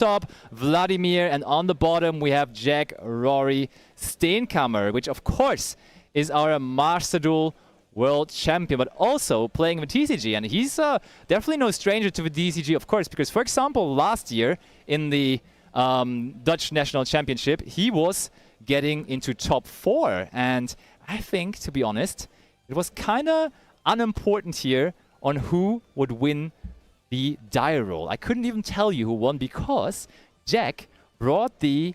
top, Vladimir, and on the bottom we have Jack, Rory, Steenkammer, which of course is our Master Duel World Champion, but also playing with TCG, and he's definitely no stranger to the DCG, of course, because for example, last year in the Dutch National Championship, he was getting into top 4, and I think, to be honest, it was kind of unimportant here on who would win the die roll. I couldn't even tell you who won because Jack brought the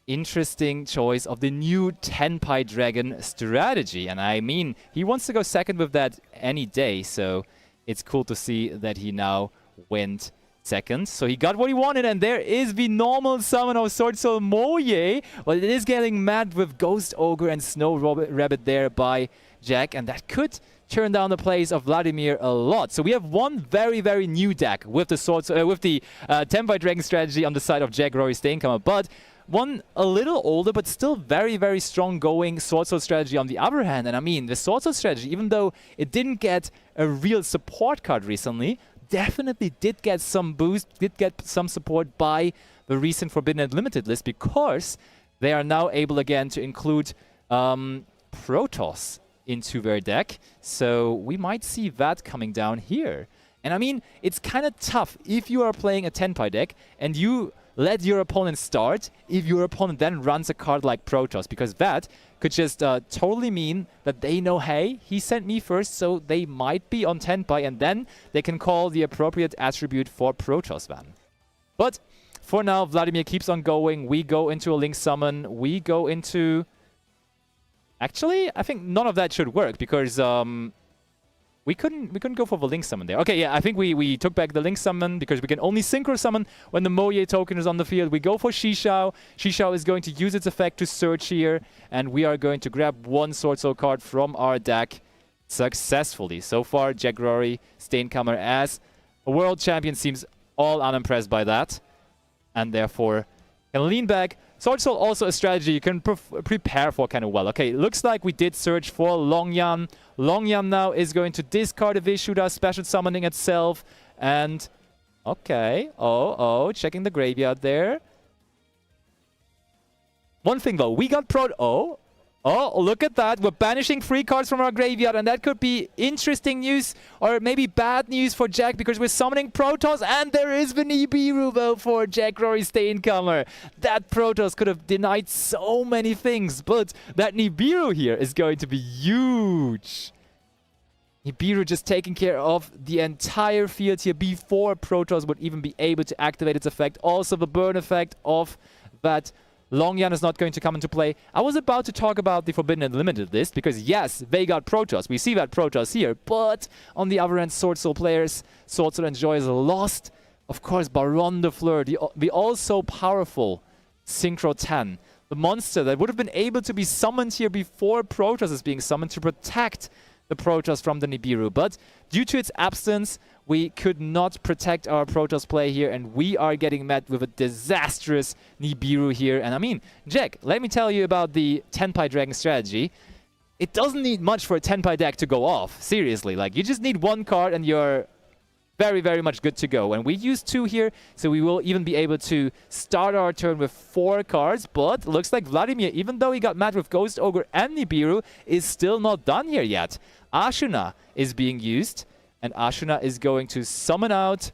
interesting choice of the new Tenpai Dragon strategy. And I mean, he wants to go second with that any day, so it's cool to see that he now went second. So he got what he wanted, and there is the normal summon of Swordsoul Moye, but it is getting mad with Ghost Ogre and Snow Rabbit there by Jack, and that could turn down the plays of Vladimir a lot. So we have one very, very new deck with the Tenpai Dragon strategy on the side of Jack, Rory, Steenkammer, but one a little older but still very, very strong going Swordsoul strategy on the other hand. And I mean, the Swordsoul strategy, even though it didn't get a real support card recently, definitely did get some boost, did get some support by the recent Forbidden Unlimited list, because they are now able again to include Protoss into their deck. So we might see that coming down here. And I mean, it's kind of tough if you are playing a Tenpai deck and you let your opponent start if your opponent then runs a card like Protoss, because that could just totally mean that they know, hey, he sent me first, so they might be on Tenpai, and then they can call the appropriate attribute for Protoss then. But for now, Vladimir keeps on going. We go into a Link Summon. We go into... Actually, I think none of that should work, because we couldn't go for the Link Summon there. Okay, yeah, I think we took back the Link Summon because we can only Synchro Summon when the Moye token is on the field. We go for Shishao. Shishao is going to use its effect to search here, and we are going to grab one Swordsoul card from our deck successfully. So far, Jack, Rory, Steenkammer as a world champion seems all unimpressed by that, and therefore can lean back. Swordsoul also a strategy you can prepare for kind of well. Okay, looks like we did search for Longyan. Longyan now is going to discard a Vishuda, special summoning itself. And, okay, checking the graveyard there. One thing though, we got Oh, look at that. We're banishing 3 cards from our graveyard, and that could be interesting news or maybe bad news for Jack, because we're summoning Protoss, and there is the Nibiru though for Jack, Rory, Steenkammer. That Protoss could have denied so many things, but that Nibiru here is going to be huge. Nibiru just taking care of the entire field here before Protoss would even be able to activate its effect. Also the burn effect of that Longyan is not going to come into play. I was about to talk about the Forbidden Unlimited list, because yes, they got Protoss. We see that Protoss here, but on the other end, Swordsoul players, Swordsoul enjoys lost. Of course, Baron de Fleur, the also powerful Synchro 10. The monster that would have been able to be summoned here before Protoss is being summoned to protect the Protoss from the Nibiru. But due to its absence, we could not protect our Protoss play here, and we are getting met with a disastrous Nibiru here. And I mean, Jack, let me tell you about the Tenpai Dragon strategy. It doesn't need much for a Tenpai deck to go off. Seriously, like, you just need one card and you're very, very much good to go. And we use 2 here, so we will even be able to start our turn with 4 cards. But looks like Vladimir, even though he got mad with Ghost Ogre and Nibiru, is still not done here yet. Ashuna is being used, and Ashuna is going to summon out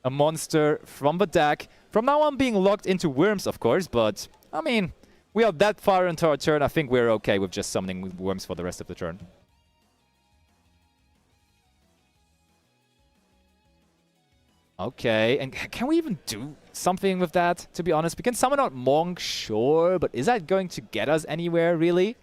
a monster from the deck. From now on being locked into Worms, of course, but I mean, we are that far into our turn. I think we're okay with just summoning Worms for the rest of the turn. Okay, and can we even do something with that, to be honest? We can summon out Monk, sure, but is that going to get us anywhere, really?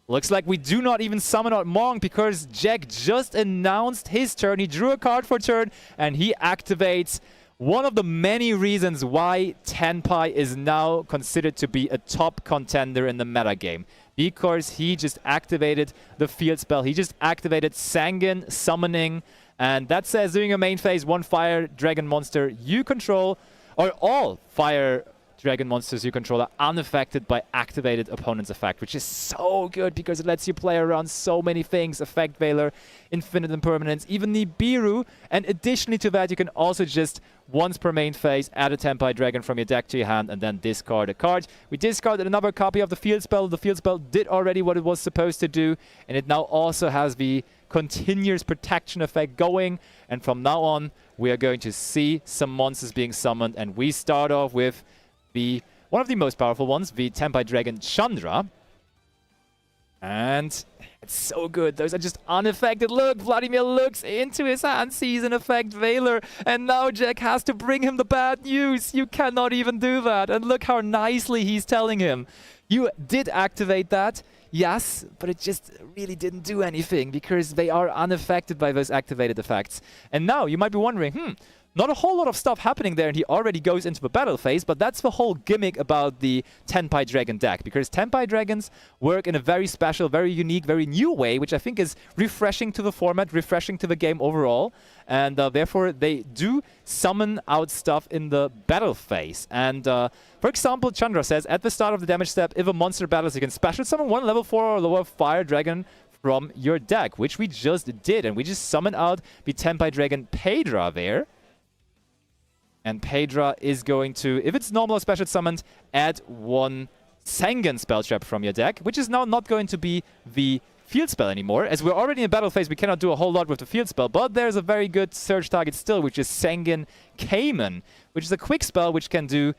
Looks like we do not even summon out Monk, because Jack just announced his turn. He drew a card for turn, and he activates one of the many reasons why Tenpai is now considered to be a top contender in the metagame. Because he just activated the field spell. He just activated Sanguine Summoning. And that says during your main phase, 1 fire dragon monster you control, or all fire dragon monsters you control are unaffected by activated opponent's effect, which is so good because it lets you play around so many things. Effect Veiler, Infinite Impermanence, even Nibiru. And additionally to that, you can also just once per main phase add a Tenpai Dragon from your deck to your hand and then discard a card. We discarded another copy of the field spell. The field spell did already what it was supposed to do, and it now also has the continuous protection effect going. And from now on, we are going to see some monsters being summoned, and we start off with one of the most powerful ones, the Tenpai Dragon Chandra. And it's so good. Those are just unaffected. Look, Vladimir looks into his hand, sees an effect Veiler, and now Jack has to bring him the bad news. You cannot even do that. And look how nicely he's telling him. You did activate that, yes, but it just really didn't do anything because they are unaffected by those activated effects. And now you might be wondering, not a whole lot of stuff happening there, and he already goes into the battle phase, but that's the whole gimmick about the Tenpai Dragon deck, because Tenpai Dragons work in a very special, very unique, very new way, which I think is refreshing to the format, refreshing to the game overall, and therefore they do summon out stuff in the battle phase. And for example, Chandra says, at the start of the damage step, if a monster battles, you can special summon one level 4 or lower fire dragon from your deck, which we just did, and we just summoned out the Tenpai Dragon Pedra there. And Pedra is going to, if it's normal or special summoned, add one Sengen spell trap from your deck, which is now not going to be the field spell anymore. As we're already in battle phase, we cannot do a whole lot with the field spell, but there's a very good search target still, which is Sengen Cayman, which is a quick spell which can do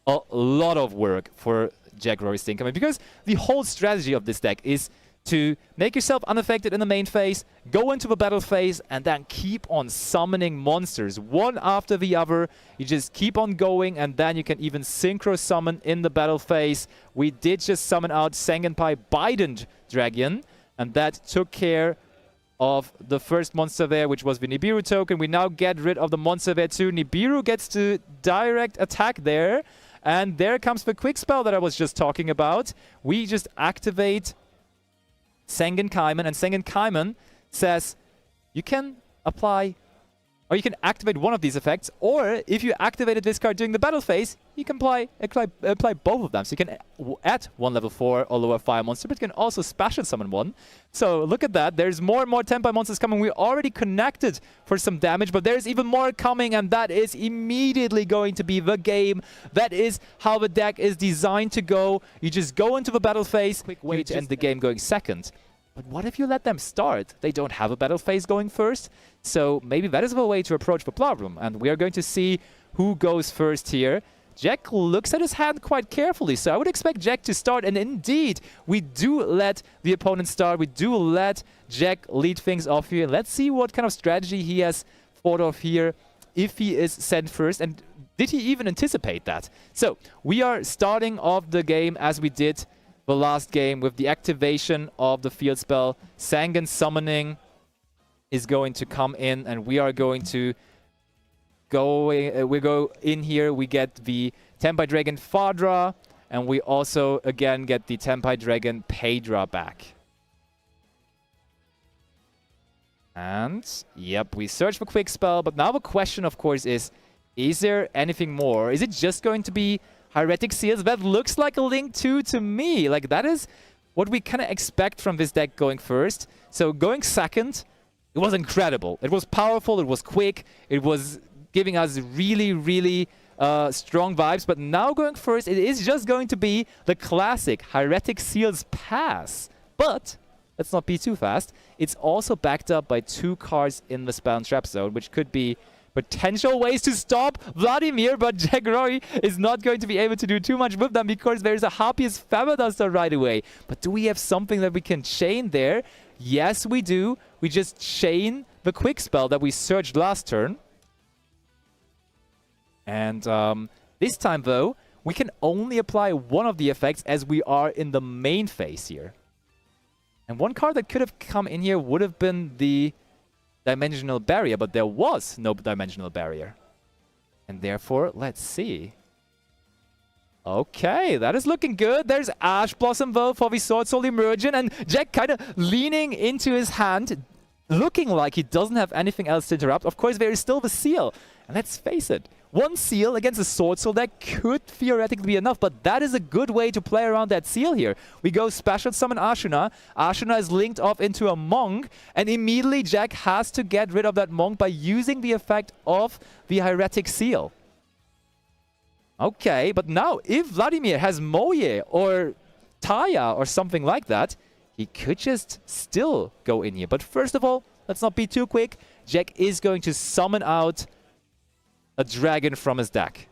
a lot of work for Jack Rory Stinkheimer, because the whole strategy of this deck is to make yourself unaffected in the main phase, go into the battle phase, and then keep on summoning monsters one after the other. You just keep on going, and then you can even synchro summon in the battle phase. We did just summon out Sengenpai Bident Dragon, and that took care of the first monster there, which was the Nibiru token. We now get rid of the monster there too. Nibiru gets to direct attack there, and there comes the quick spell that I was just talking about. We just activate Sengen Cayman, and Sengen Cayman says you can apply, or you can activate one of these effects, or if you activated this card during the battle phase, you can apply both of them. So you can add one level 4 or lower fire monster, but you can also special summon one. So look at that. There's more and more Tenpai monsters coming. We already connected for some damage, but there's even more coming, and that is immediately going to be the game. That is how the deck is designed to go. You just go into the battle phase, quick way to end the game going second. But what if you let them start? They don't have a battle phase going first. So maybe that is the way to approach the problem. And we are going to see who goes first here. Jack looks at his hand quite carefully, so I would expect Jack to start. And indeed, we do let the opponent start. We do let Jack lead things off here. Let's see what kind of strategy he has thought of here if he is sent first. And did he even anticipate that? So we are starting off the game as we did the last game with the activation of the field spell. Sengen Summoning is going to come in, and we are going to go in here. We get the Tenpai Dragon Fadra, and we also again get the Tenpai Dragon Pedra back. And yep, we search for quick spell, but now the question of course is there anything more? Is it just going to be Heretic Seals? That looks like a Link 2 to me. Like, that is what we kind of expect from this deck going first. So going second, it was incredible. It was powerful, it was quick, it was giving us really, really strong vibes. But now going first, it is just going to be the classic Heretic Seals pass. But let's not be too fast. It's also backed up by 2 cards in the Spell and Trap Zone, which could be potential ways to stop Vladimir, but Jack Rory is not going to be able to do too much with them because there's a Harpious Feather Duster right away. But do we have something that we can chain there? Yes, we do. We just chain the quick spell that we searched last turn. And this time, though, we can only apply one of the effects as we are in the main phase here. And one card that could have come in here would have been the Dimensional Barrier, but there was no Dimensional Barrier. And therefore, let's see. Okay, that is looking good. There's Ash Blossom, though, for the Swordsoul Emergent, and Jack kind of leaning into his hand, looking like he doesn't have anything else to interrupt. Of course, there is still the seal. And let's face it, one seal against a Swordsoul, that could theoretically be enough, but that is a good way to play around that seal here. We go special summon Ashuna. Ashuna is linked off into a Monk, and immediately Jack has to get rid of that Monk by using the effect of the Hieratic Seal. Okay, but now if Vladimir has Moye or Taya or something like that, he could just still go in here. But first of all, let's not be too quick. Jack is going to summon out a dragon from his deck.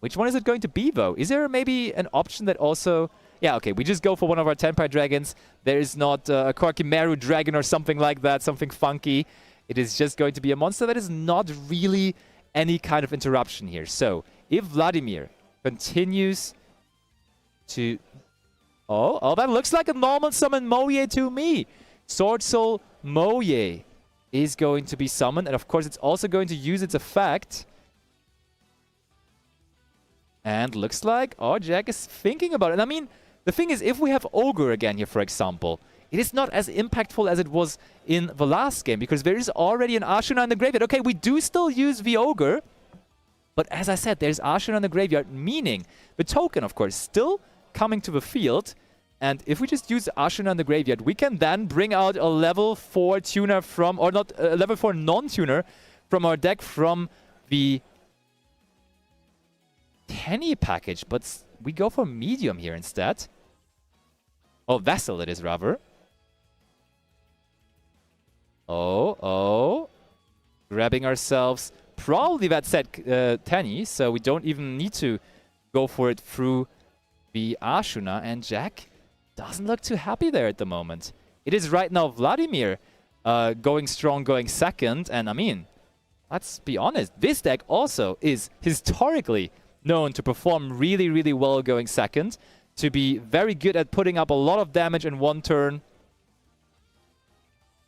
Which one is it going to be, though? Is there maybe an option that also... Yeah, okay, we just go for one of our Tenpai dragons. There is not a Korkimeru dragon or something like that, something funky. It is just going to be a monster that is not really any kind of interruption here. So, if Vladimir continues to... Oh, that looks like a normal summon Moye to me. Swordsoul Moye is going to be summoned, and of course it's also going to use its effect. And looks like, oh, Jack is thinking about it. And I mean, the thing is, if we have Ogre again here, for example, it is not as impactful as it was in the last game, because there is already an Ashuna in the graveyard. Okay, we do still use the Ogre, but as I said, there's Ashuna in the graveyard, meaning the token, of course, still coming to the field. And if we just use Ashuna in the graveyard, we can then bring out a level 4 tuner from, or not, a level 4 non-tuner from our deck from the Tenny package. But we go for medium here instead. Oh, Vessel it is, rather. Oh. Grabbing ourselves probably that set Tenny, so we don't even need to go for it through the Ashuna. And Jack doesn't look too happy there at the moment. It is right now Vladimir going strong, going second. And I mean, let's be honest, this deck also is historically known to perform really, really well going second, to be very good at putting up a lot of damage in one turn.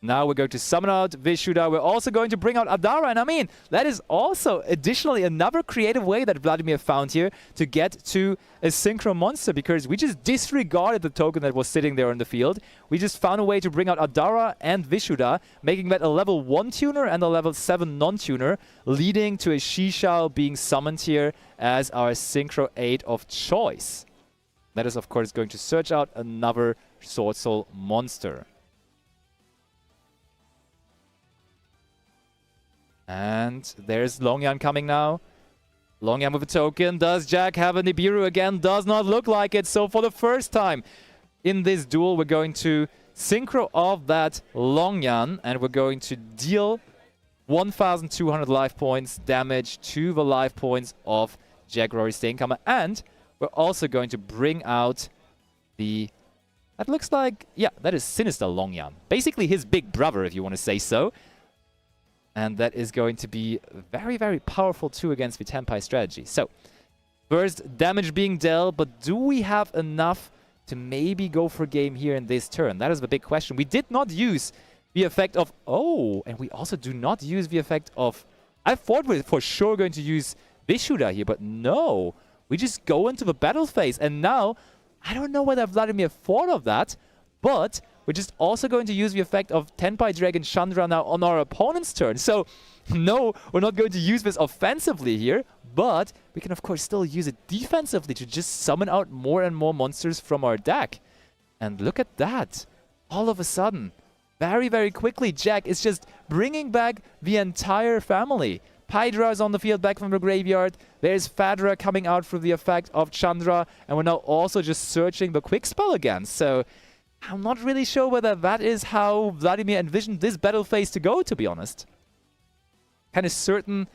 Now we're going to summon out Vishuddha. We're also going to bring out Adara. And I mean, that is also additionally another creative way that Vladimir found here to get to a synchro monster, because we just disregarded the token that was sitting there on the field. We just found a way to bring out Adara and Vishuddha, making that a level 1 tuner and a level 7 non-tuner, leading to a Shishao being summoned here as our synchro 8 of choice. That is, of course, going to search out another Swordsoul monster. And there's Longyan coming now. Longyan with a token. Does Jack have a Nibiru again? Does not look like it. So for the first time in this duel, we're going to synchro off that Longyan, and we're going to deal 1,200 life points damage to the life points of Jack Rory Steenkammer. And we're also going to bring out the... That looks like... Yeah, that is Sinister Longyan. Basically his big brother, if you want to say so. And that is going to be very, very powerful too against the Tenpai strategy. So, first damage being dealt, but do we have enough to maybe go for game here in this turn? That is the big question. We did not use the effect of... Oh, and we also do not use the effect of... I thought we were for sure going to use Vishuddha here, but no. We just go into the battle phase. And now, I don't know whether Vladimir thought of that, but... we're just also going to use the effect of Tenpai Dragon Chandra now on our opponent's turn. So, no, we're not going to use this offensively here, but we can, of course, still use it defensively to just summon out more and more monsters from our deck. And look at that. All of a sudden, very, very quickly, Jack is just bringing back the entire family. Hydra is on the field back from the graveyard. There's Fadra coming out through the effect of Chandra. And we're now also just searching the quick spell again. So... I'm not really sure whether that is how Vladimir envisioned this battle phase to go, to be honest. Kind of certain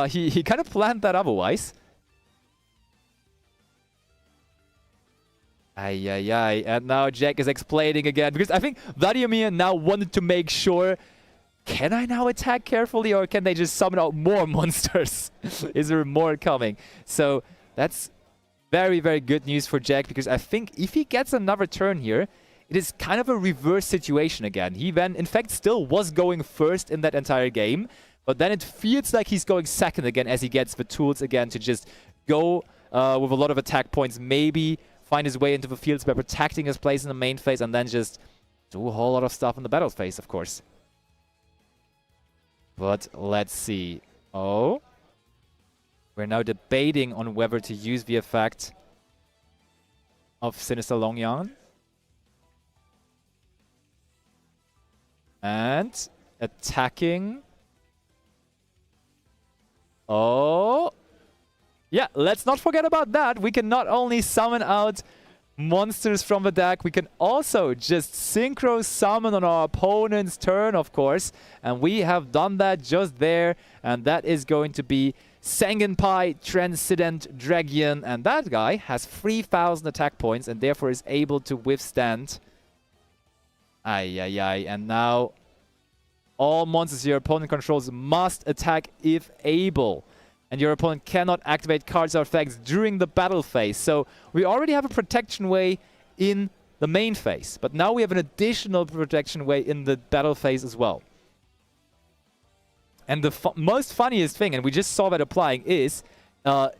he kind of planned that otherwise. Ay. And now Jack is explaining again, because I think Vladimir now wanted to make sure, can I now attack carefully, or can they just summon out more monsters? Is there more coming? So that's very, very good news for Jack, because I think if he gets another turn here, it is kind of a reverse situation again. He then, in fact, still was going first in that entire game, but then it feels like he's going second again as he gets the tools again to just go with a lot of attack points, maybe find his way into the fields by protecting his place in the main phase, and then just do a whole lot of stuff in the battle phase, of course. But let's see. Oh. We're now debating on whether to use the effect of Sinister Longyan. And attacking. Oh. Yeah, let's not forget about that. We can not only summon out monsters from the deck, we can also just synchro summon on our opponent's turn, of course. And we have done that just there. And that is going to be Tenpai Transcendent Dragon. And that guy has 3,000 attack points and therefore is able to withstand. And now all monsters your opponent controls must attack if able. And your opponent cannot activate cards or effects during the battle phase. So we already have a protection way in the main phase. But now we have an additional protection way in the battle phase as well. And the most funniest thing, and we just saw that applying, is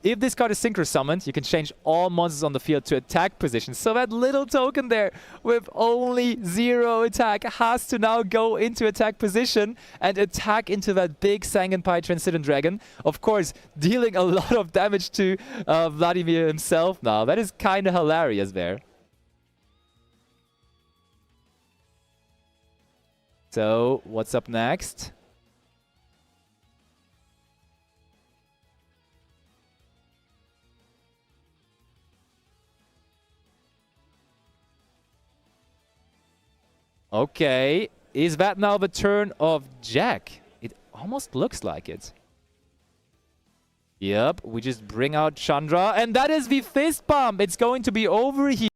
if this card is synchro summoned, you can change all monsters on the field to attack position. So that little token there with only 0 attack has to now go into attack position and attack into that big Tenpai Transcendent Dragon. Of course, dealing a lot of damage to Vladimir himself now. That is kind of hilarious there. So, what's up next? Okay, is that now the turn of Jack? It almost looks like it. Yep, we just bring out Chandra, and that is the fist bump. It's going to be over here.